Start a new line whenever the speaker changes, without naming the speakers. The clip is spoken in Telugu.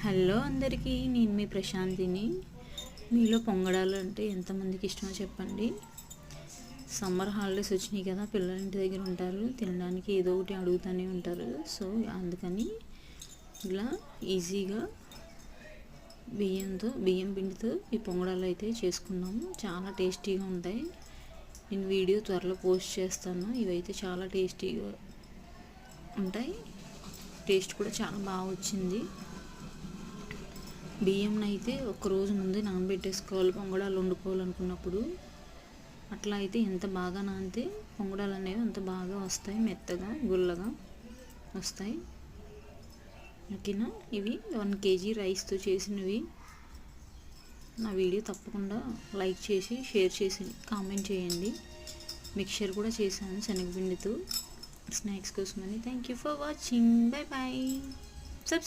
హలో అందరికీ, నేను మీ ప్రశాంతిని. మీలో పొంగడాలు అంటే ఎంతమందికి ఇష్టమో చెప్పండి. సమ్మర్ హాలిడేస్ వచ్చినాయి కదా, పిల్లల ఇంటి దగ్గర ఉంటారు, తినడానికి ఏదో ఒకటి అడుగుతూనే ఉంటారు. సో అందుకని ఇలా ఈజీగా బియ్యం పిండితో ఈ పొంగడాలు అయితే చేసుకున్నాము. చాలా టేస్టీగా ఉంటాయి. నేను వీడియో త్వరలో పోస్ట్ చేస్తాను. ఇవైతే చాలా టేస్టీగా ఉంటాయి. టేస్ట్ కూడా చాలా బాగా వచ్చింది. బియ్యంని అయితే ఒక్కరోజు ముందే నానబెట్టేసుకోవాలి పొంగడాలు వండుకోవాలనుకున్నప్పుడు. అట్లా అయితే ఎంత బాగా నానితే పొంగడాలు అనేవి అంత బాగా వస్తాయి, మెత్తగా గుల్లగా వస్తాయి. ఓకేనా, ఇవి 1 kg రైస్తో చేసినవి. నా వీడియో తప్పకుండా లైక్ చేసి షేర్ చేసి కామెంట్ చేయండి. మిక్చర్ కూడా చేశాను శనగపిండితో స్నాక్స్ కోసమని. Thank you for watching. Bye bye.